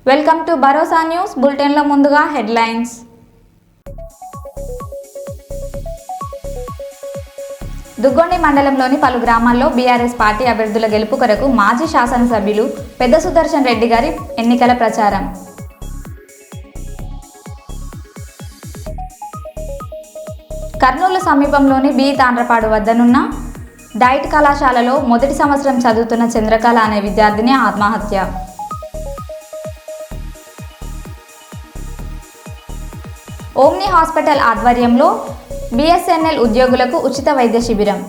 Welcome to Bharosa news బులెటిన్లో ముందుగా headlines. Duggondi మండలంలోని పలు గ్రామాల్లో బీఆర్ఎస్ పార్టీ అభ్యర్థుల గెలుపు కొరకు మాజీ శాసనసభ్యులు పెద్ద సుదర్శన్ రెడ్డి గారి ఎన్నికల ప్రచారం. కర్నూలు సమీపంలోని బి తాండ్రపాడు వద్దనున్న డైట్ కళాశాలలో మొదటి సంవత్సరం చదువుతున్న చంద్రకళ అనే విద్యార్థిని ఆత్మహత్య. ఓమ్ని హాస్పిటల్ ఆధ్వర్యంలో బిఎస్ఎన్ఎల్ ఉద్యోగులకు ఉచిత వైద్య శిబిరం.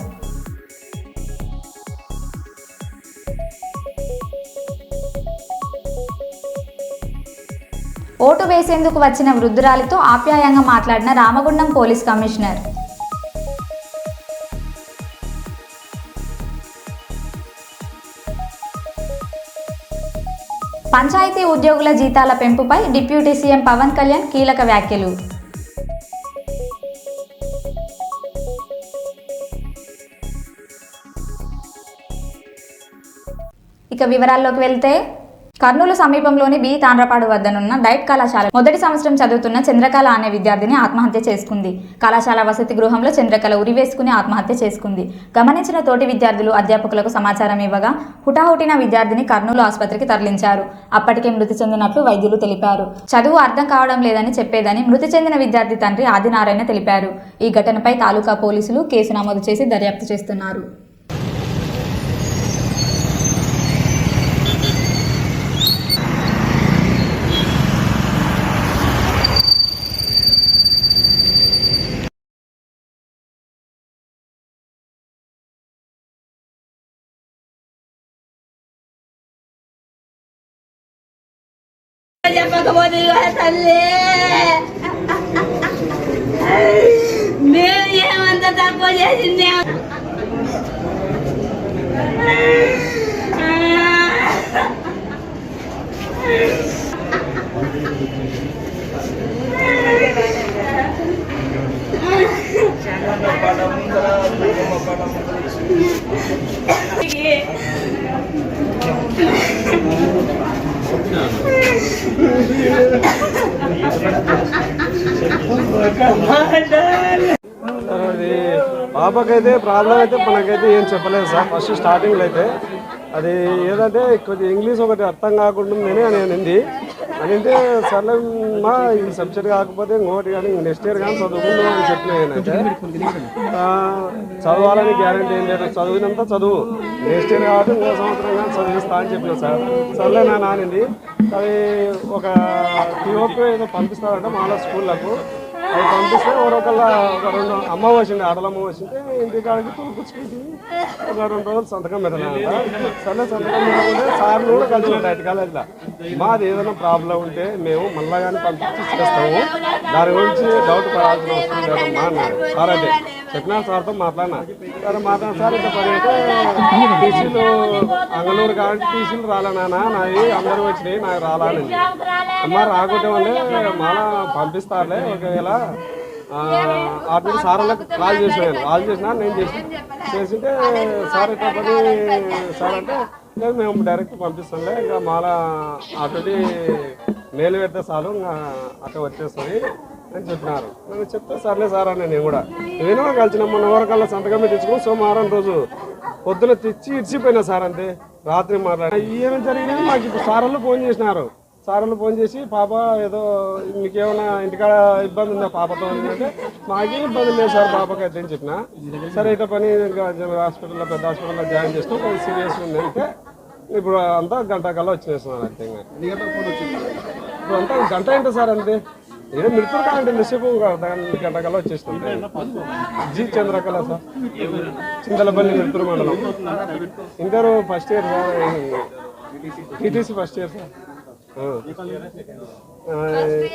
ఓటు వేసేందుకు వచ్చిన వృద్ధురాలితో ఆప్యాయంగా మాట్లాడిన రామగుండం పోలీస్ కమిషనర్. పంచాయతీ ఉద్యోగుల జీతాల పెంపుపై డిప్యూటీ సీఎం పవన్ కళ్యాణ్ కీలక వ్యాఖ్యలు. ఇక వివరాల్లోకి వెళ్తే, కర్నూలు సమీపంలోని బి తాండ్రపాడు వద్దనున్న డైట్ కళాశాల మొదటి సంవత్సరం చదువుతున్న చంద్రకళ అనే విద్యార్థిని ఆత్మహత్య చేసుకుంది. కళాశాల వసతి గృహంలో చంద్రకళ ఉరివేసుకుని ఆత్మహత్య చేసుకుంది. గమనించిన తోటి విద్యార్థులు అధ్యాపకులకు సమాచారం ఇవ్వగా హుటాహుటిన విద్యార్థిని కర్నూలు ఆసుపత్రికి తరలించారు. అప్పటికే మృతి చెందినట్లు వైద్యులు తెలిపారు. చదువు అర్థం కావడం లేదని చెప్పేదని మృతి చెందిన విద్యార్థి తండ్రి ఆదినారాయణ తెలిపారు. ఈ ఘటనపై తాలూకా పోలీసులు కేసు నమోదు చేసి దర్యాప్తు చేస్తున్నారు. చెప్పకపోతే తల్లి మేము ఏమంత తక్కువ చేసింది. అది పాపకైతే ప్రాబ్లం అయితే మనకైతే ఏం చెప్పలేదు సార్. ఫస్ట్ స్టార్టింగ్లో అయితే అది ఏదంటే కొద్దిగా ఇంగ్లీష్ ఒకటి అర్థం కాకుండా నేను అనింది. అంటే సర్లే మా ఈ సబ్జెక్ట్ కాకపోతే ఇంకోటి కానీ నెక్స్ట్ ఇయర్ కానీ చదువుకుందాం అని చెప్పిన నేనైతే. చదవాలని గ్యారంటీ ఏం లేదు, చదివినంత చదువు నెక్స్ట్ ఇయర్ కాబట్టి ఇంకో సంవత్సరం కానీ చదివిస్తా అని చెప్పిన సార్. సర్లే నా నానింది. అది ఒక టీఓపీ ఏదో పంపిస్తారంట మాలో స్కూళ్ళకు. అది పంపిస్తే ఒకళ్ళ ఒక 2 అమ్మ వచ్చింది, ఆడలమ్మ వచ్చింటే ఇంటికాడికి తోలుపుచ్చుకుంటే ఒక 2 రోజులు సంతకం పెట్టాలంట. సరే సంతకం పెట్టకుంటే సార్లు కూడా కలిసి ఉంటాయి కాలేజీలో. మాది ఏదైనా ప్రాబ్లం ఉంటే మేము మళ్ళా కానీ పంపించి చేస్తాము, దాని గురించి డౌట్ పడాల్సిన అవసరం లేదమ్మా అన్నాడు సార్. అంటే చెప్పినా సార్తో మాట్లాడినా. సరే మాట్లాడిన సార్ ఇంత పని అయితే టీసీలు అంగళూరు కాబట్టి టీసీలు రాలేనా నావి అందరూ వచ్చినాయి నాకు రాలని. అమ్మ రాకుంటే వాళ్ళే మళ్ళా పంపిస్తారులే ఒకవేళ అటు సార్లకు కాల్ చేసినా నేను చేసింటే సార్ ఇట్లా పని సార్ అంటే లేదు మేము డైరెక్ట్ పంపిస్తాంలే, ఇంకా మళ్ళా అటు మేలు పెడితే చాలు ఇంకా అట్లా వచ్చేస్తుంది అని చెప్పినారు. నేను చెప్తే సర్లే సార్ అని నేను కూడా నేను కలిసిన మొన్న వరకల్లా సంతకం తెచ్చుకుని సోమవారం రోజు పొద్దున తెచ్చి ఇడిచిపోయినా సార్. అంతే రాత్రి మాట్లాడి ఏమేమి జరిగినది మాకు ఇప్పుడు సార్లు ఫోన్ చేసినారు. సార్లు ఫోన్ చేసి పాప ఏదో మీకేమైనా ఇంటికాడ ఇబ్బంది ఉందా పాపతో అంటే మాకేం ఇబ్బంది లేదు సార్ పాపకైతే అని చెప్పిన. సరే ఇట్లా పని హాస్పిటల్లో పెద్ద హాస్పిటల్లో జాయిన్ చేస్తాం, కొంచెం సీరియస్ ఉంది అంటే ఇప్పుడు అంతా గంట కల్లా వచ్చేస్తున్నారు. అంతే ఇప్పుడు అంతా గంట ఏంటి సార్. అంతే ఏదో మిడుతురు కాదండి నిశ్చిపు గంట కల్లా వచ్చేస్తుంది. జి చంద్రకళ సార్, చింతలపల్లి మిడుతురు మండలం. Inter first year sir, TTC first year sir.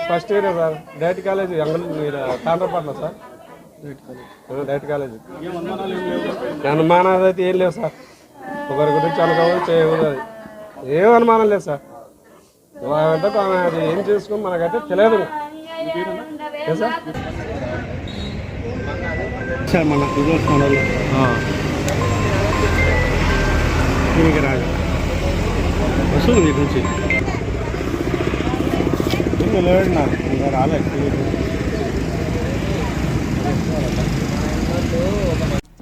First year sir. DIET college తాండ్రపాడులో సార్. డైట్ కాలేజ్ అనుమానాలు అయితే ఏం లేవు సార్. ఒకరి గురించి అనుకోవాలి చేయకూడదు, ఏం అనుమానం లేదుసార్. అది ఏం చేసుకుని మనకైతే తెలియదు సార్. మన వస్తుంది నుంచి తెలియదు నాకు ఇంకా రాలేదు.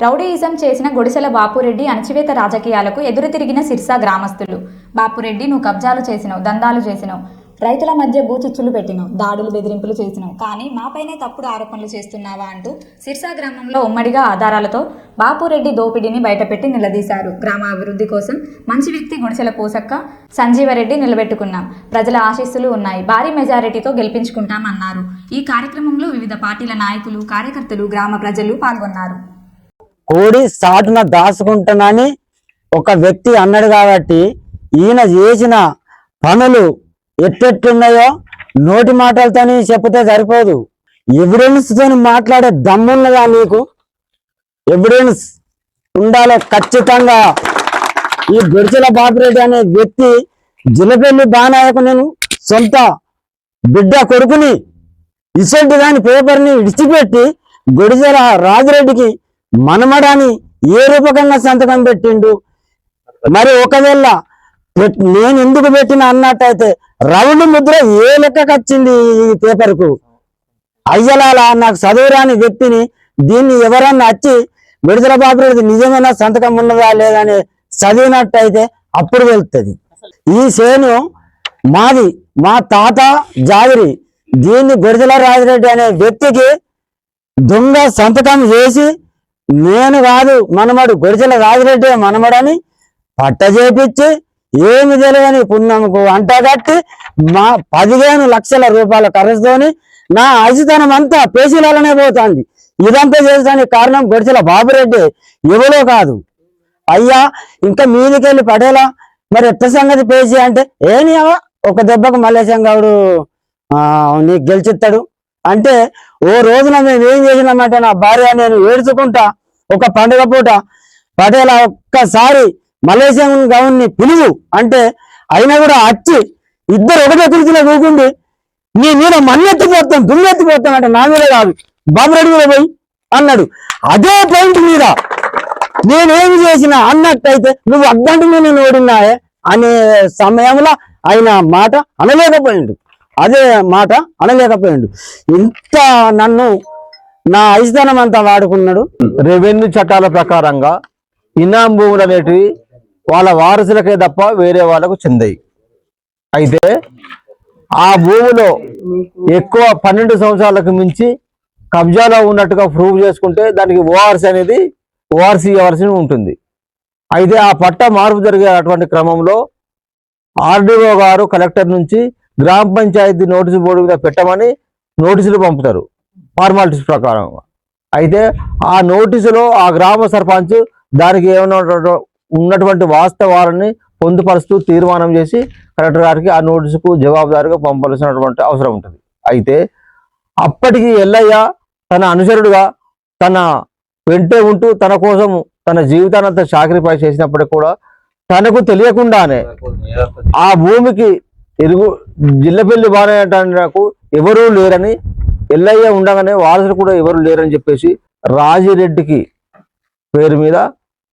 రౌడీయిజం చేసిన గుడిసెల బాపురెడ్డి అణచివేత రాజకీయాలకు ఎదురు తిరిగిన సిర్సా గ్రామస్తులు. బాపురెడ్డి, నువ్వు కబ్జాలు చేసినావు, దందాలు చేసినావు, రైతుల మధ్య బూచిచ్చులు పెట్టినావు, దాడులు బెదిరింపులు చేసినావు, కానీ మాపైనే తప్పుడు ఆరోపణలు చేస్తున్నావా అంటూ సిర్సా గ్రామంలో ఉమ్మడిగా ఆధారాలతో బాపురెడ్డి దోపిడీని బయటపెట్టి నిలదీశారు. గ్రామ అభివృద్ధి కోసం మంచి వ్యక్తి గుడిసెల పోసక్క సంజీవరెడ్డి నిలబెట్టుకున్నాం, ప్రజల ఆశీస్సులు ఉన్నాయి, భారీ మెజారిటీతో గెలిపించుకుంటామన్నారు. ఈ కార్యక్రమంలో వివిధ పార్టీల నాయకులు, కార్యకర్తలు, గ్రామ ప్రజలు పాల్గొన్నారు. కోడి సాటున దాచుకుంటానని ఒక వ్యక్తి అన్నాడు కాబట్టి ఈయన చేసిన పనులు ఎట్టెట్టున్నాయో నోటి మాటలతోని చెప్తే సరిపోదు. ఎవిడెన్స్ తోని మాట్లాడే దమ్మున్నదా నీకు? ఎవిడెన్స్ ఉండాలి ఖచ్చితంగా. ఈ గుడిసెల బాపిరెడ్డి అనే వ్యక్తి జిలపెల్లి బానాయకు నేను సొంత బిడ్డ కొడుకుని ఇసొంటి దాని పేపర్ని విడిచిపెట్టి గుడిసెల రాజిరెడ్డికి మనమడాని ఏ రూపకంగా సంతకం పెట్టిండు? మరి ఒకవేళ నేను ఎందుకు పెట్టిన అన్నట్టయితే రౌండ్ ముద్ర ఏ లెక్కకు వచ్చింది ఈ పేపర్కు? అయ్యలాల నాకు చదువురాని వ్యక్తిని దీన్ని ఎవరన్నా వచ్చి విడుదల బాబురెడ్డి నిజమైన సంతకం ఉన్నదా లేదని చదివినట్టయితే అప్పుడు వెళ్తుంది. ఈ సేను మాది, మా తాత జాగిరి. దీన్ని విడుదల రాజిరెడ్డి అనే వ్యక్తికి దొంగ సంతకం చేసి నేను కాదు మనమడు గుడిసెల రాజిరెడ్డి మనమడని పట్ట చేపించి ఏమి తెలియని పుణ్యంకు అంటగట్టి మా 15 లక్షల రూపాయల ఖర్చుతోని నా అజితనం అంతా పేసీలనే పోతుంది. ఇదంతా చేసడానికి కారణం గుడిసెల బాబురెడ్డి, ఎవరో కాదు. అయ్యా ఇంకా మీదికెళ్ళి పడేలా మరి ఎట్ట సంగతి పేసి అంటే ఏని ఒక దెబ్బకు మల్లేశం గౌడు నీకు గెలిచిస్తాడు అంటే, ఓ రోజున మేము ఏం చేసినామంటే నా భార్య నేను ఏడ్చుకుంటా ఒక పండుగ పూట పటేల ఒక్కసారి మలేషియన్ గౌన్ని పిలువు అంటే అయినా కూడా వచ్చి ఇద్దరు ఒకటే కుర్చీలో కూకుండి నీ మీద మన్నెత్తిపోతాం దుమ్మెత్తిపోతాం అంటే నా మీద కాదు బాబురెడ్డి మీద పోయి అన్నాడు. అదే పాయింట్ మీద నేనేమి చేసినా అన్నట్టయితే నువ్వు అద్దంటి నేను ఓడినాయే అనే సమయంలో ఆయన మాట అనలేకపోయిండు. అదే మాట అనలేకపోయిండు. ఇంత నన్ను నా ఐస్థానం అంతా వాడుకున్నాడు. రెవెన్యూ చట్టాల ప్రకారంగా ఇనాం భూములు అనేటివి వాళ్ళ వారసులకే తప్ప వేరే వాళ్ళకు చెందాయి. అయితే ఆ భూమిలో ఎక్కువ 12 సంవత్సరాలకు మించి కబ్జాలో ఉన్నట్టుగా ప్రూవ్ చేసుకుంటే దానికి ఓఆర్సీ ఇవ్వాల్సి ఉంటుంది. అయితే ఆ పట్ట మార్పు జరిగే అటువంటి క్రమంలో ఆర్డీఓ గారు కలెక్టర్ నుంచి గ్రామ పంచాయతీ నోటీసు బోర్డు మీద పెట్టమని నోటీసులు పంపుతారు ఫార్మాలిటీస్ ప్రకారం. అయితే ఆ నోటీసులో ఆ గ్రామ సర్పంచ్ దానికి ఏమైనా ఉన్నటువంటి వాస్తవాలని పొందుపరుస్తూ తీర్మానం చేసి కలెక్టర్ గారికి ఆ నోటీసుకు జవాబుదారుగా పంపాల్సినటువంటి అవసరం ఉంటుంది. అయితే అప్పటికి ఎల్లయ్య తన అనుచరుడుగా తన వెంటే ఉంటూ తన కోసం తన జీవితానంతా సాక్రిఫైస్ చేసినప్పటికీ కూడా తనకు తెలియకుండానే ఆ భూమికి జిల్లపల్లి బానేటానికి ఎవరూ లేరని, ఎల్లయ్య ఉండగానే వారసులు కూడా ఎవరు లేరని చెప్పేసి రాజిరెడ్డికి పేరు మీద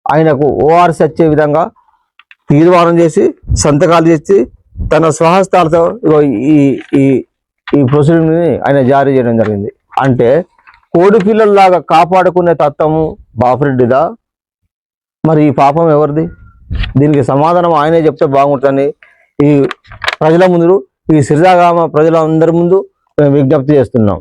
ఆయనకు ఓఆర్సీ వచ్చే విధంగా తీర్మానం చేసి సంతకాలు చేసి తన స్వహస్తాలతో ఈ ఈ ప్రొసీడింగ్ని ఆయన జారీ చేయడం జరిగింది. అంటే కోడి పిల్లల్లాగా కాపాడుకునే తత్వము బాపురెడ్డిదా? మరి ఈ పాపం ఎవరిది? దీనికి సమాధానం ఆయనే చెప్తే బాగుంటుందని ఈ ప్రజల ముందు, ఈ సిరిజాగామ ప్రజలందరి ముందు మేము విజ్ఞప్తి చేస్తున్నాం.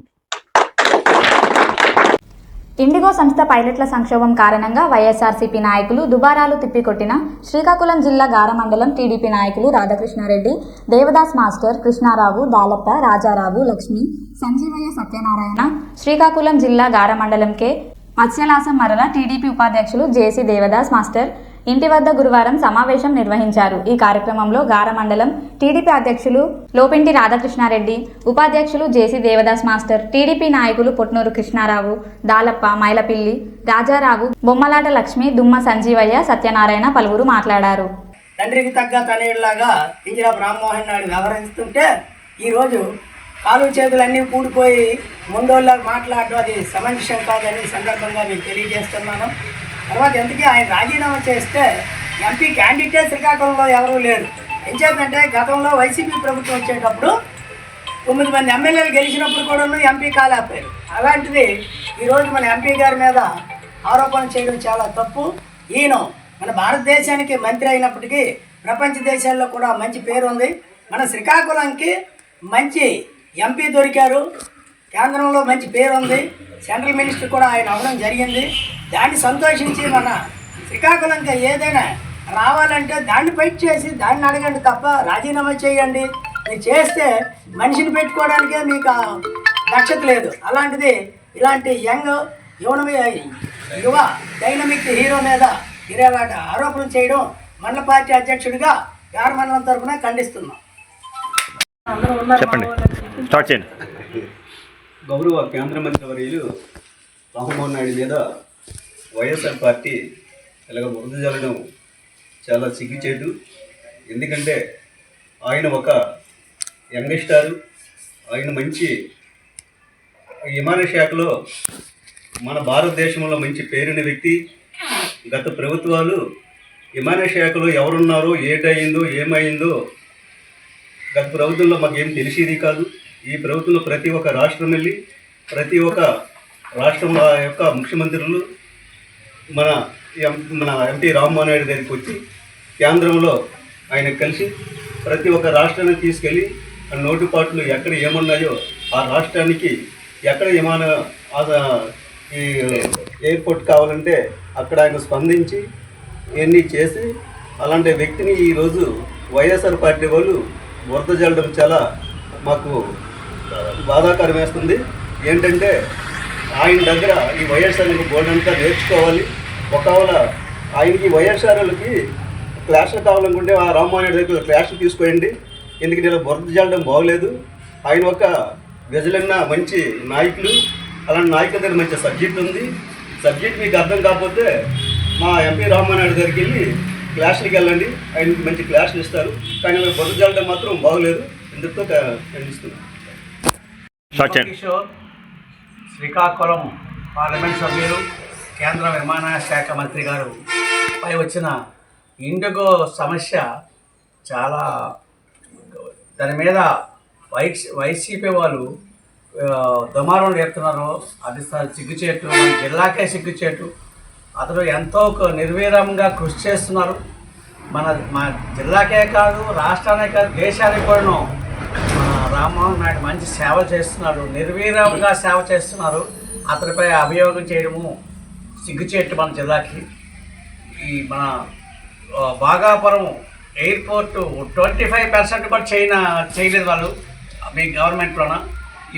ఇండిగో సంస్థ పైలట్ల సంక్షోభం కారణంగా వైఎస్ఆర్సీపీ నాయకులు దుబారాలు తిప్పికొట్టిన శ్రీకాకుళం జిల్లా గారమండలం టీడీపీ నాయకులు రాధాకృష్ణారెడ్డి, దేవదాస్ మాస్టర్, కృష్ణారావు, దాలప్ప, రాజారావు, లక్ష్మి, సంజీవయ్య, సత్యనారాయణ, శ్రీకాకుళం జిల్లా గారమండలం కె మత్స్యలాసం మరల టీడీపీ ఉపాధ్యక్షులు జేసీ దేవదాస్ మాస్టర్ ఇంటి వద్ద గురువారం సమావేశం నిర్వహించారు. ఈ కార్యక్రమంలో గారమండలం టీడీపీ అధ్యక్షులు లోపింటి రాధాకృష్ణారెడ్డి, ఉపాధ్యక్షులు జేసీ దేవదాస్ మాస్టర్, టీడీపీ నాయకులు పొట్నూరు కృష్ణారావు, దాలప్ప, మైలపిల్లి, రాజారావు, బొమ్మలాట లక్ష్మి, దుమ్మ సంజీవయ్య, సత్యనారాయణ పలువురు మాట్లాడారు. తండ్రికి తగ్గ తనయుడిలాగా కింజరాపు రామ్మోహన్ నాయుడు వ్యవహరిస్తుంటే ఈరోజు కాలు చేతులన్నీ కూడిపోయి ముందోళ్ళ మాట్లాడటం అది సమంజసం కాదని సందర్భంగా మీకు తెలియజేస్తున్నాను. తర్వాత ఎందుకే ఆయన రాజీనామా చేస్తే ఎంపీ క్యాండిడేట్ శ్రీకాకుళంలో ఎవరూ లేరు. ఏం చేద్దంటే గతంలో వైసీపీ ప్రభుత్వం వచ్చేటప్పుడు 9 మంది ఎమ్మెల్యేలు గెలిచినప్పుడు కూడా ఎంపీ కాలేకపోయారు. అలాంటిది ఈరోజు మన ఎంపీ గారి మీద ఆరోపణ చేయడం చాలా తప్పు. ఈయన మన భారతదేశానికి మంత్రి అయినప్పటికీ ప్రపంచ దేశాల్లో కూడా మంచి పేరు ఉంది. మన శ్రీకాకుళంకి మంచి ఎంపీ దొరికారు, కేంద్రంలో మంచి పేరు ఉంది, సెంట్రల్ మినిస్టర్ కూడా ఆయన అవ్వడం జరిగింది. దాన్ని సంతోషించి మన శ్రీకాకుళంకి ఏదైనా రావాలంటే దాన్ని ఫైట్ చేసి దాన్ని అడగండి తప్ప రాజీనామా చేయండి. మీరు చేస్తే మనిషిని పెట్టుకోవడానికే మీకు దక్షత లేదు. అలాంటిది ఇలాంటి యువ డైనమిక్ హీరో మీద ఇలాంటి ఆరోపణలు చేయడం మండల పార్టీ అధ్యక్షుడిగా యార్ మండలం తరఫున ఖండిస్తున్నాం. చెప్పండి, స్టార్ట్ చేయండి. గౌరవ కేంద్ర మంత్రి వర్యులు రామ్మోహన్ నాయుడు మీద వైఎస్ఆర్ పార్టీ ఇలాగ బురద జల్లడం చాలా సిగ్గుచేటు. ఎందుకంటే ఆయన ఒక యంగ్స్టారు, ఆయన మంచి విమాన శాఖలో మన భారతదేశంలో మంచి పేరున్న వ్యక్తి. గత ప్రభుత్వాలు విమాన శాఖలో ఎవరున్నారో, ఏటయిందో, ఏమైందో గత ప్రభుత్వంలో మాకు ఏం తెలిసేది కాదు. ఈ ప్రభుత్వంలో ప్రతి ఒక్క రాష్ట్రం వెళ్ళి ప్రతి ఒక్క రాష్ట్రం యొక్క ముఖ్యమంత్రులు మన ఎంపీ రామ్మోహన్ నాయుడు దగ్గరికి వచ్చి కేంద్రంలో ఆయన కలిసి ప్రతి ఒక్క రాష్ట్రాన్ని తీసుకెళ్ళి ఆ లోటుపాట్లు ఎక్కడ ఏమున్నాయో ఆ రాష్ట్రానికి ఎక్కడ ఈ ఎయిర్పోర్ట్ కావాలంటే అక్కడ ఆయన స్పందించి ఇవన్నీ చేసి అలాంటి వ్యక్తిని ఈరోజు వైఎస్ఆర్ పార్టీ వాళ్ళు బురద జల్లడం చాలా మాకు బాధాకరం వేస్తుంది. ఏంటంటే ఆయన దగ్గర ఈ వైఎస్ఆర్కి బోర్డు అంతా నేర్చుకోవాలి. ఒకవేళ ఆయనకి వైఎస్ఆర్లకి క్లాసులు కావాలనుకుంటే ఆ రామ్మోహన్ రెడ్డి దగ్గర క్లాసులు తీసుకోండి. ఎందుకంటే ఇలా బురద జల్లడం బాగోలేదు. ఆయన ఒక గజలన్న మంచి నాయకులు, అలాంటి నాయకుల దగ్గర మంచి సబ్జెక్ట్ ఉంది. సబ్జెక్ట్ మీకు అర్థం కాకపోతే మా ఎంపీ రామ్మోహన్ నాయుడు దగ్గరికి వెళ్ళి క్లాసులకి వెళ్ళండి, ఆయనకి మంచి క్లాసులు ఇస్తారు. కానీ బురద జల్లడం మాత్రం బాగోలేదు. ఇందుతో ఖండిస్తున్నాను. కిషోర్, శ్రీకాకుళం పార్లమెంట్ సభ్యులు, కేంద్ర విమానయాన శాఖ మంత్రి గారు పై వచ్చిన ఇండిగో సమస్య చాలా, దాని మీద వైసీపీ వాళ్ళు దుమారం చెప్తున్నారు. అది సిగ్గుచేటు, మన జిల్లాకే సిగ్గుచేటు. అతను ఎంతో నిర్వీర్యంగా కృషి చేస్తున్నారు. మా జిల్లాకే కాదు, రాష్ట్రానికే కాదు, దేశానికి కూడా రామ్మోహన్ నాయుడు మంచి సేవ చేస్తున్నారు, నిర్వీర్యంగా సేవ చేస్తున్నారు. అతనిపై అభియోగం చేయడము సిగ్గుచేటు మన జిల్లాకి. ఈ మన బాగాపురం ఎయిర్పోర్టు 25% కూడా చేయలేదు వాళ్ళు మీ గవర్నమెంట్లోన.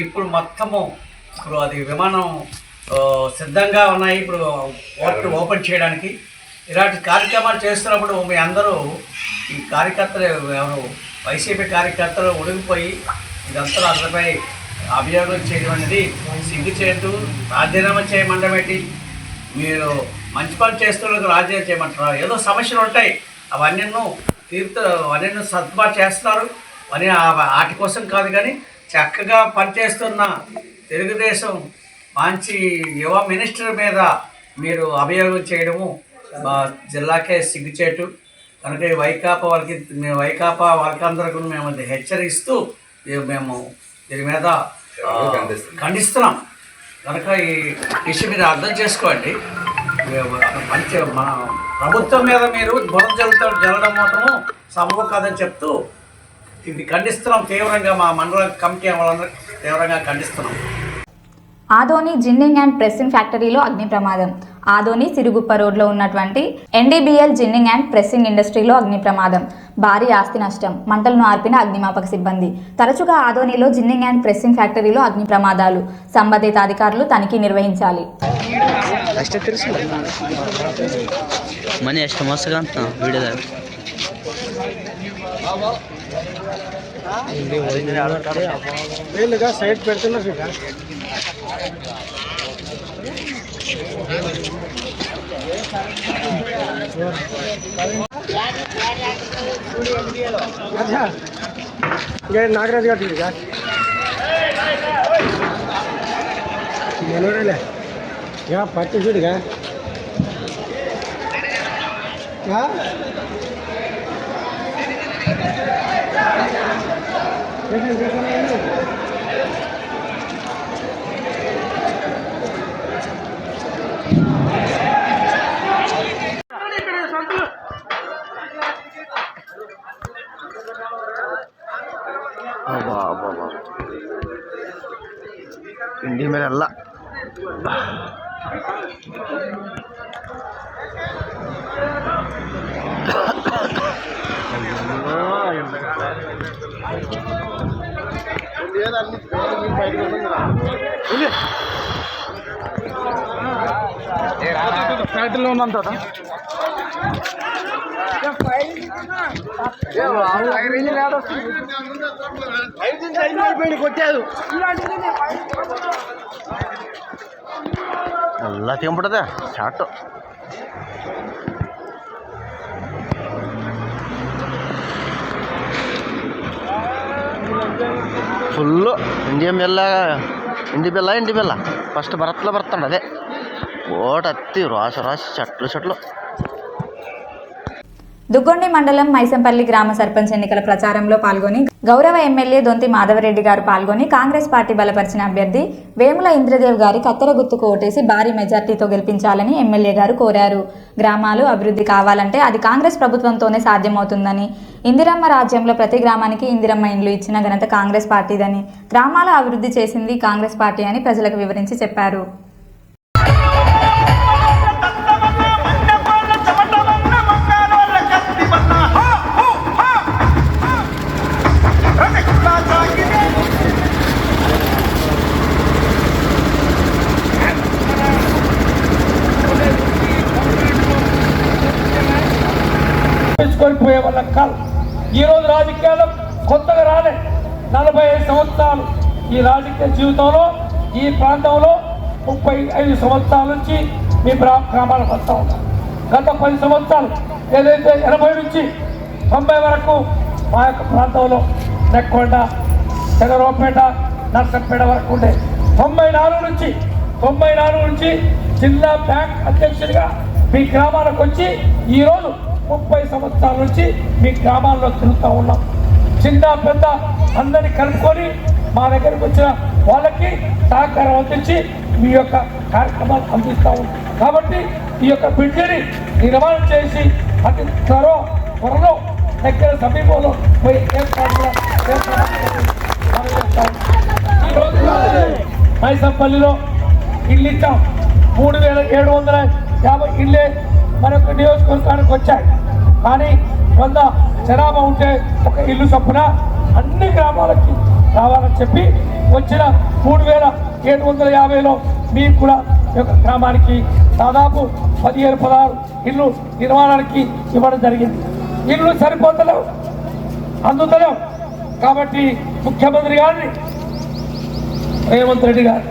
ఇప్పుడు మొత్తము ఇప్పుడు అది విమానం సిద్ధంగా ఉన్నాయి ఇప్పుడు పోర్టు ఓపెన్ చేయడానికి. ఇలాంటి కార్యక్రమాలు చేస్తున్నప్పుడు మీ అందరూ ఈ కార్యకర్తలు ఎవరు వైసీపీ కార్యకర్తలు ఉడిగిపోయి ఇదంతా అతనిపై అభియోగం చేయడం అనేది సిగ్గుచేటు. రాజీనామా చేయమంటమేంటి? మీరు మంచి పని చేస్తున్నందుకు రాజీనామా చేయమంటున్నారు. ఏదో సమస్యలు ఉంటాయి, అవన్నీ సర్దుబాటు చేస్తున్నారు. అని వాటి కోసం కాదు, కానీ చక్కగా పనిచేస్తున్న తెలుగుదేశం మంచి యువ మినిస్టర్ మీద మీరు అభియోగం చేయడము మా జిల్లాకే సిగ్గుచేటు. కనుక వైకాపా వాళ్ళకందరికీ మేము హెచ్చరిస్తూ మేము దీని మీద ఖండిస్తున్నాం. కనుక ఈ విషయం మీద అర్థం చేసుకోండి. మంచి మన ప్రభుత్వం మీద మీరు బురద జల్లడం మాత్రము సబబు కాదని చెప్తూ ఇది ఖండిస్తున్నాం తీవ్రంగా. మా మండల కమిటీ వాళ్ళందరూ తీవ్రంగా ఖండిస్తున్నాం. ఆదోని జిన్నింగ్ అండ్ ప్రెస్సింగ్ ఫ్యాక్టరీలో అగ్ని ప్రమాదం. ఆదోని సిరుగుప్ప రోడ్లో ఉన్నటువంటి NDBL జిన్నింగ్ అండ్ ప్రెస్సింగ్ ఇండస్ట్రీలో అగ్ని ప్రమాదం. భారీ ఆస్తి నష్టం. మంటలను ఆర్పిన అగ్నిమాపక సిబ్బంది. తరచుగా ఆదోనిలో జిన్నింగ్ అండ్ ప్రెస్సింగ్ ఫ్యాక్టరీలో అగ్ని ప్రమాదాలు. సంబంధిత అధికారులు తనిఖీ నిర్వహించాలి. సైడ్ పెడుతున్నారు. नागराज का ठीक है मनोरे यहाँ 40 फीट का क्या ఇంటి మీద వెళ్ళ ఫ్యాక్టరీలో ఉందంట కొట్టారు ಎಲ್ಲ ತಿಂಬಿಡದೆ ಚಾಟು ಫುಲ್ಲು ಇಂಡಿ ಬೆಲ್ಲ ಫಸ್ಟ್ ಬರ್ತಂಡ ಅದೇ ಓಟ್ ಹತ್ತಿ ರಾಶಿ చెట్లు దుగ్గొండి మండలం మైసంపల్లి గ్రామ సర్పంచ్ ఎన్నికల ప్రచారంలో పాల్గొని గౌరవ ఎమ్మెల్యే దొంతి మాధవరెడ్డి గారు పాల్గొని కాంగ్రెస్ పార్టీ బలపరిచిన అభ్యర్థి వేముల ఇంద్రదేవ్ గారి కత్తెర గుర్తుకు ఓటేసి భారీ మెజార్టీతో గెలిపించాలని ఎమ్మెల్యే గారు కోరారు. గ్రామాలు అభివృద్ధి కావాలంటే అది కాంగ్రెస్ ప్రభుత్వంతోనే సాధ్యమవుతుందని, ఇందిరమ్మ రాజ్యంలో ప్రతి గ్రామానికి ఇందిరమ్మ ఇండ్లు ఇచ్చిన ఘనత కాంగ్రెస్ పార్టీదని, గ్రామాల అభివృద్ధి చేసింది కాంగ్రెస్ పార్టీ అని ప్రజలకు వివరించి చెప్పారు. పోయే వాళ్ళం కాదు. ఈరోజు రాజకీయాలు కొత్తగా రాలే. 45 సంవత్సరాలు ఈ రాజకీయ జీవితంలో ఈ ప్రాంతంలో 35 సంవత్సరాల నుంచి మీ గ్రామాలకు వస్తూ ఉంటాం. గత 10 సంవత్సరాలు ఏదైతే 80 నుంచి 90 వరకు మా యొక్క ప్రాంతంలో నెక్కొండ, చంద్రబాబుపేట, నర్సంపేట వరకు ఉండే 94 నుంచి జిల్లా బ్యాంక్ అధ్యక్షుడిగా మీ గ్రామాలకు వచ్చి ఈరోజు 30 సంవత్సరాల నుంచి మీ గ్రామాల్లో తిరుగుతూ ఉన్నాం. చిన్న పెద్ద అందరినీ కలుపుకొని మా దగ్గరికి వచ్చిన వాళ్ళకి సహకారం అందించి మీ యొక్క కార్యక్రమాలు అందిస్తూ ఉంటాం. కాబట్టి ఈ యొక్క బ్రిడ్జిని నిర్మాణం చేసి అతి త్వరలో దగ్గర సమీపంలో పోయి ఈరోజు మైసంపల్లిలో ఇల్లు ఇచ్చాం. 3750 ఇళ్ళే మరొక నియోజకవర్గానికి వచ్చాయి. కానీ 100 జనాభా ఉంటే ఒక ఇల్లు చొప్పున అన్ని గ్రామాలకి రావాలని చెప్పి వచ్చిన 3750లో మీకు కూడా ఒక గ్రామానికి దాదాపు 15-16 ఇల్లు నిర్మాణానికి ఇవ్వడం జరిగింది. ఇల్లు సరిపోతలేవు, అందుతలేవు. కాబట్టి ముఖ్యమంత్రి గారిని రేవంత్ రెడ్డి గారు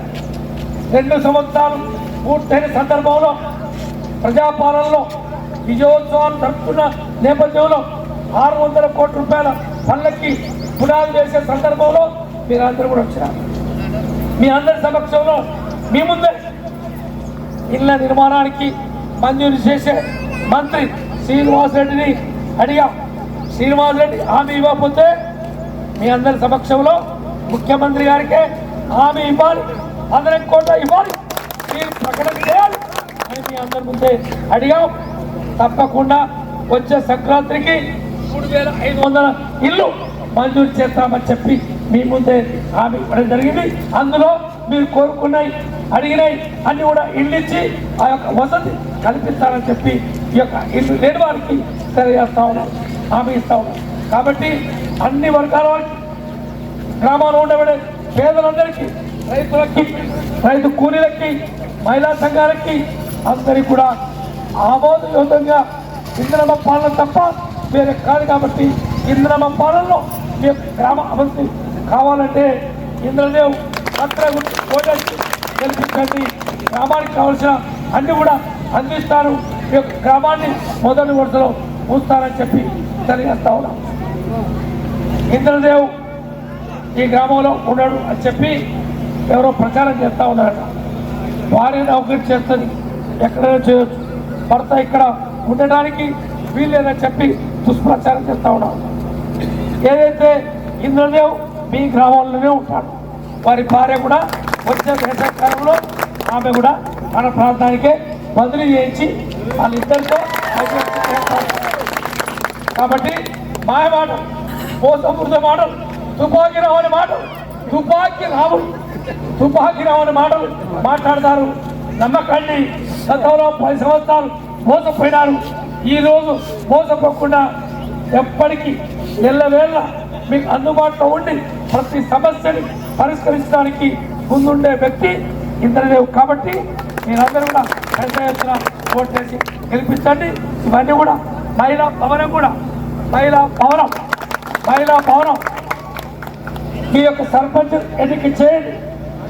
2 సంవత్సరాలు పూర్తయిన సందర్భంలో ప్రజాపాలనలో విజయోత్సవాలు జరుపుతున్న నేపథ్యంలో 600 కోట్ల రూపాయల పనులకి పునాది వేసే సందర్భంలో మీరందరూ కూడా వచ్చినారు. మీ అందరి సమక్షంలో మీ ముందే ఇళ్ల నిర్మాణానికి మంజూరు చేసే మంత్రి శ్రీనివాసరెడ్డిని అడిగా. శ్రీనివాసరెడ్డి హామీ ఇవ్వకపోతే మీ అందరి సమక్షంలో ముఖ్యమంత్రి గారికే హామీ ఇవ్వాలి, 100 కోట్ల ఇవ్వాలి, మీరు ప్రకటన చేయాలి అని మీ అందరి ముందే అడిగాం. తప్పకుండా వచ్చే సంక్రాంతికి 3500 ఇల్లు మంజూరు చేస్తామని చెప్పి మీ ముందే హామీ ఇవ్వడం జరిగింది. అందులో మీరు కోరుకున్నాయి, అడిగినాయి అన్ని కూడా ఇల్లు ఇచ్చి ఆ యొక్క వసతి కల్పిస్తారని చెప్పి ఈ యొక్క ఇల్లు లేని వారికి తెలియజేస్తా ఉన్నాం, హామీ ఇస్తా ఉన్నాం. కాబట్టి అన్ని వర్గాల వారికి, గ్రామాల్లో ఉండబడే పేదలందరికీ, రైతులకి, రైతు కూలీలకి, మహిళా సంఘాలకి అందరికీ కూడా ఆమోదయోగ్యంగా ఇంద్రమ్మ పాలన తప్ప వేరే కాదు. కాబట్టి ఇంద్రమ్మ పాలనలో మీ గ్రామ అభివృద్ధి కావాలంటే ఇంద్రదేవ్ కత్తెర గుర్తు ఓటేసి గెలిపించండి. గ్రామానికి కావాల్సిన అన్ని కూడా అందిస్తారు. మీ యొక్క గ్రామాన్ని మొదటి వరుసలో ఉంచుతారని చెప్పి తెలియజేస్తా ఉన్నాం. ఇంద్రదేవ్ ఈ గ్రామంలో ఉన్నాడు అని చెప్పి ఎవరో ప్రచారం చేస్తూ ఉన్నారట. వారిని ఒకటి చేస్తుంది, ఎక్కడైనా చేయొచ్చు, భర్త ఇక్కడ ఉండడానికి వీళ్ళేదని చెప్పి దుష్ప్రచారం చేస్తూ ఉన్నాం. ఏదైతే ఇంద్రదేవ్ మీ గ్రామంలోనే ఉంటాడు, వారి భార్య కూడా వచ్చే వేసవికాలంలో ఆమె కూడా మన ప్రాంతానికే బదిలీ చేయించి వాళ్ళిద్దరితో కాబట్టి మాయ మాటలు, మోసపూరిత మాటలు తుపాకీ రావని మాటలు మాట్లాడతారు. నమ్మకండి. గతంలో 10 సంవత్సరాలు మోసపోయినారు. ఈరోజు మోసపోకుండా ఎప్పటికీ ఎల్లవేళ మీకు అందుబాటులో ఉండి ప్రతి సమస్యని పరిష్కరించడానికి ముందుండే వ్యక్తి ఇంద్రదేవ్. కాబట్టి మీరందరూ కూడా పెద్ద ఎత్తున ఓట్లేసి గెలిపించండి. ఇవన్నీ కూడా మహిళా భవనం మీ యొక్క సర్పంచ్ ఎన్నిక చేయండి.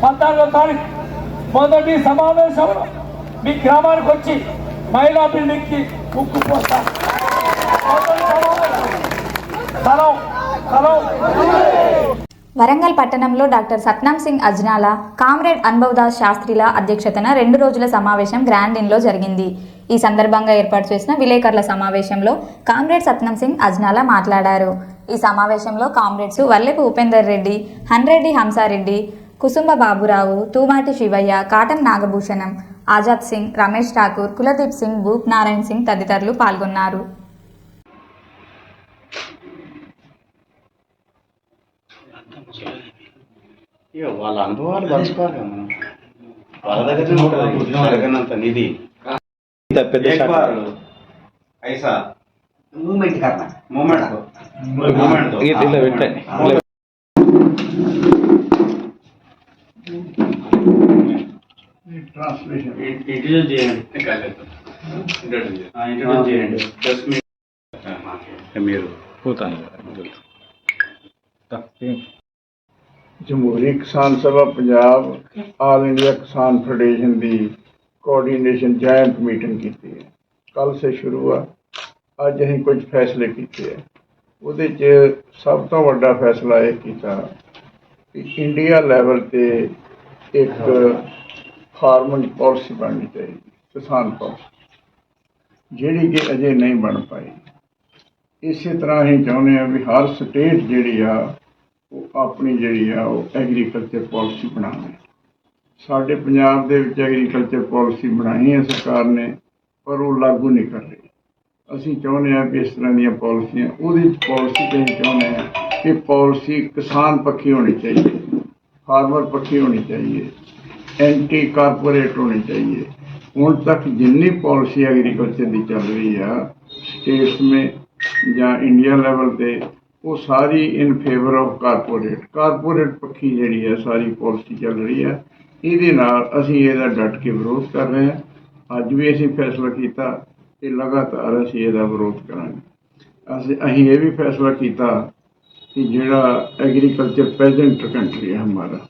14వ తారీఖు మొదటి సమావేశంలో మీ గ్రామానికి వచ్చి మహిళా బిల్డింగ్ కి ముక్కు పోస్తారు. వరంగల్ పట్టణంలో డాక్టర్ సత్నాం సింగ్ అజ్నాలా, కామ్రేడ్ అన్బవ్దాస్ శాస్త్రిల అధ్యక్షతన 2 రోజుల సమావేశం గ్రాండ్ ఇన్లో జరిగింది. ఈ సందర్భంగా ఏర్పాటు చేసిన విలేకరుల సమావేశంలో కామ్రేడ్ సత్నాం సింగ్ అజ్నాలా మాట్లాడారు. ఈ సమావేశంలో కామ్రేడ్స్ వల్లెపు ఉపేందర్ రెడ్డి, హన్రెడ్డి హంసారెడ్డి, కుసుంబ బాబురావు, తూమాటి శివయ్య, కాటన్ నాగభూషణం, ఆజాద్ సింగ్, రమేష్ ఠాకూర్, కులదీప్ సింగ్, భూప్ నారాయణ్ సింగ్ తదితరులు పాల్గొన్నారు. వాళ్ళ అనుభవాలు పంచుకోవాలి కదా మనం. వాళ్ళ దగ్గర ఉంటుంది నిధి ऐसा मूवमेंट करना मूवमेंट ये दिल बैठे ट्रांसलेशन इंट्रोड्यूस చేయండి జస్ట్ మీరు जमहूरी किसान सभा पंजाब आल इंडिया किसान फेडरेशन की कोऑर्डिनेशन जॉइंट मीटिंग की है। कल से शुरू हुआ। अज अं कुछ फैसले किए है। उहदे च सब तो वड्डा फैसला यह किया कि इंडिया लैवल ते एक फार्मिंग पॉलिसी बननी चाहिए, किसान पॉलिसी जिहड़ी कि अजे नहीं बन पाई। इस तरह ही चाहुंदे आ भी हर स्टेट जिहड़ी आ अपनी जिहड़ी आ एग्रीकल्चर पॉलिसी बनावे। साडे पंजाब दे विच एग्रीकल्चर पॉलिसी बनाई है सरकार ने, पर वो लागू नहीं कर रही। असीं चाहुंदे आ कि इस तरह दी पॉलिसियां उहदी पॉलिसी ते चाहुंदे आ कि पॉलिसी किसान पक्षी होनी चाहिए, फार्मर पक्षी होनी चाहिए, एंटी कारपोरेट होनी चाहिए। हुण तक जिन्नी पॉलिसी एग्रीकल्चर की चल रही है स्टेट्स में या इंडिया लेवल पे वो सारी इन फेवर ऑफ कारपोरेट पक्षी जिहड़ी है सारी पॉलिसी चल रही है। ਇਹਦੇ ਨਾਲ ਅਸੀਂ ਇਹਦਾ ਡਟ ਕੇ ਵਿਰੋਧ ਕਰ ਰਹੇ ਹਾਂ। ਅੱਜ ਵੀ ਅਸੀਂ ਫੈਸਲਾ ਕੀਤਾ ਕਿ ਲਗਾਤਾਰ ਅਸੀਂ ਇਹਦਾ ਵਿਰੋਧ ਕਰਾਂਗੇ। ਅਸੀਂ ਇਹ ਵੀ ਫੈਸਲਾ ਕੀਤਾ ਕਿ ਜਿਹੜਾ ਐਗਰੀਕਲਚਰ ਪੈਜੈਂਟ ਕੰਟਰੀ ਹੈ ਹਮਾਰਾ,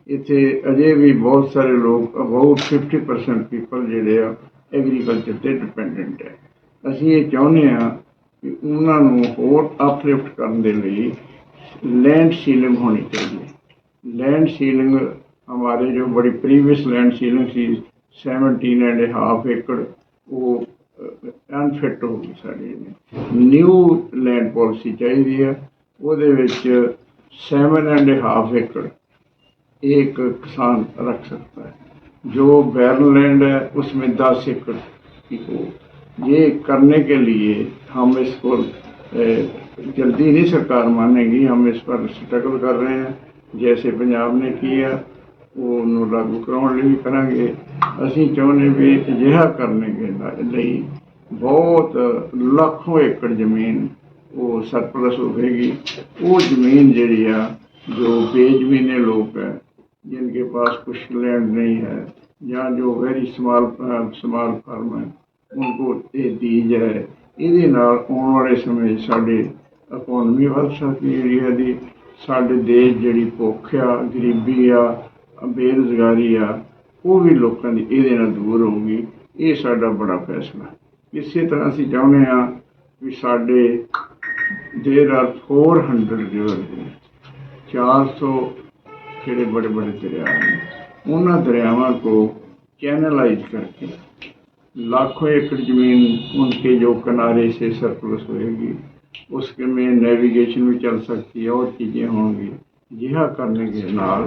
ਇੱਥੇ ਅਜੇ ਵੀ ਬਹੁਤ ਸਾਰੇ ਲੋਕ ਅਬਾਊਟ 50% ਪੀਪਲ ਜਿਹੜੇ ਆ ਐਗਰੀਕਲਚਰ 'ਤੇ ਡਿਪੈਂਡੈਂਟ ਹੈ। ਅਸੀਂ ਇਹ ਚਾਹੁੰਦੇ ਹਾਂ ਕਿ ਉਹਨਾਂ ਨੂੰ ਹੋਰ ਅਪਲਿਫਟ ਕਰਨ ਦੇ ਲਈ लैंड सीलिंग होनी चाहिए। लैंड सीलिंग हमारे जो बड़ी प्रीवियस लैंड सीलिंग थी 17.5 एकड़ वो अनफिट हो गई। साड़ी न्यू लैंड पॉलिसी चाहिए है, वो 7.5 एकड़ एक किसान रख सकता है। जो बैरन लैंड है उसमें 10 एकड़ की हो। ये करने के लिए हम इसको जल्दी नहीं सरकार मानेगी, हम इस पर स्ट्रगल कर रहे हैं। जैसे पंजाब ने किया वो लागू कराने भी करांगे। असीं चाहुंदे भी अजिहा करने के लिए बहुत लाखों एकड़ जमीन वो सरप्लस होगी। वो जमीन जिहड़ी आ जो बेजमीने लोग है जिनके पास कुछ लैंड नहीं है या जो वेरी स्मॉल फार्म है उनको ये दी जाए। ਇਹਦੇ ਨਾਲ ਆਉਣ ਵਾਲੇ ਸਮੇਂ ਸਾਡੇ ਇਕੋਨਮੀ ਵੱਧ ਸਕਦੀ ਏਰੀਆ ਦੀ। ਸਾਡੇ ਦੇਸ਼ ਜਿਹੜੀ ਭੁੱਖ ਆ, ਗਰੀਬੀ ਆ, ਬੇਰੁਜ਼ਗਾਰੀ ਆ, ਉਹ ਵੀ ਲੋਕਾਂ ਦੀ ਇਹਦੇ ਨਾਲ ਦੂਰ ਹੋਊਗੀ। ਇਹ ਸਾਡਾ ਬੜਾ ਫੈਸਲਾ। ਇਸੇ ਤਰ੍ਹਾਂ ਅਸੀਂ ਚਾਹੁੰਦੇ ਹਾਂ ਵੀ ਸਾਡੇ देर आर 400 रिवर 400 ਜਿਹੜੇ बड़े बड़े दरिया हैं उन्होंने दरियावां को चैनलाइज करके लाखों एकड़ जमीन उनके जो किनारे से सरप्लस होएगी, उसके में नेविगेशन भी चल सकती है और चीज़ें होंगी। यह करने के नाल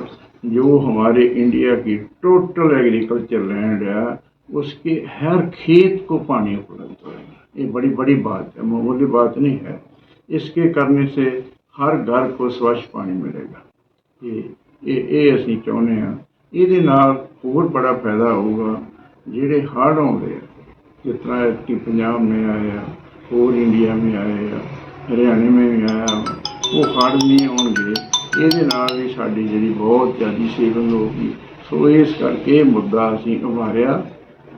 जो हमारे इंडिया की टोटल एग्रीकल्चर लैंड है उसके हर खेत को पानी उपलब्ध होगा। ये बड़ी बड़ी बात है, मामूली बात नहीं है। इसके करने से ਹਰ ਘਰ ਕੋ ਸਵੱਛ ਪਾਣੀ ਮਿਲੇਗਾ। ਇਹ ਅਸੀਂ ਚਾਹੁੰਦੇ ਹਾਂ। ਇਹਦੇ ਨਾਲ ਹੋਰ ਬੜਾ ਫਾਇਦਾ ਹੋਊਗਾ। ਜਿਹੜੇ ਹੜ੍ਹ ਆਉਂਦੇ ਆ, ਜਿਸ ਤਰ੍ਹਾਂ ਕਿ ਪੰਜਾਬ में आया, और इंडिया में आया, हरियाणे में भी आया, वो हड़੍ਹ नहीं आउणगे। ਇਹਦੇ ਨਾਲ ਵੀ ਸਾਡੀ ਜਿਹੜੀ ਬਹੁਤ ਜ਼ਿਆਦਾ ਸੇਵਿੰਗ ਹੋਊਗੀ। ਸੋ ਇਸ ਕਰਕੇ ਇਹ ਮੁੱਦਾ ਅਸੀਂ ਉਭਾਰਿਆ।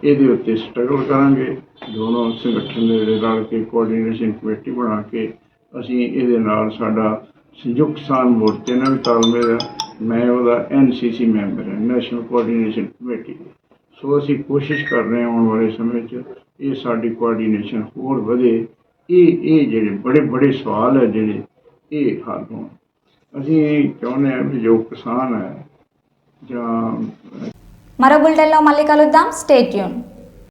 ਇਹਦੇ ਉੱਤੇ ਸਟਰਗਲ ਕਰਾਂਗੇ। ਦੋਨੋਂ ਸੰਗਠਨ ਦੇ ਜਿਹੜੇ ਰਲ ਕੇ ਕੋਆਰਡੀਨੇਸ਼ਨ ਕਮੇਟੀ ਬਣਾ ਕੇ ਅਸੀਂ ਇਹਦੇ ਨਾਲ ਸਾਡਾ ਸੰਯੁਕਤ ਕਿਸਾਨ ਮੋਰਚੇ ਨਾਲ ਵੀ ਤਾਲਮੇਲ ਹੈ। ਮੈਂ ਉਹਦਾ NCC ਮੈਂਬਰ ਹਾਂ, ਨੈਸ਼ਨਲ ਕੋਆਰਡੀਨੇਸ਼ਨ ਕਮੇਟੀ। ਸੋ ਅਸੀਂ ਕੋਸ਼ਿਸ਼ ਕਰ ਰਹੇ ਹਾਂ ਆਉਣ ਵਾਲੇ ਸਮੇਂ 'ਚ ਇਹ ਸਾਡੀ ਕੋਆਰਡੀਨੇਸ਼ਨ ਹੋਰ ਵਧੇ। ਇਹ ਜਿਹੜੇ ਬੜੇ ਸਵਾਲ ਹੈ ਜਿਹੜੇ ਇਹ ਹੱਲ ਹੋਣ। ਅਸੀਂ ਚਾਹੁੰਦੇ ਹਾਂ ਵੀ ਜੋ ਕਿਸਾਨ ਹੈ ਜਾਂ మరో బులెటిన్లో మళ్ళీ కలుద్దాం. Stay tune.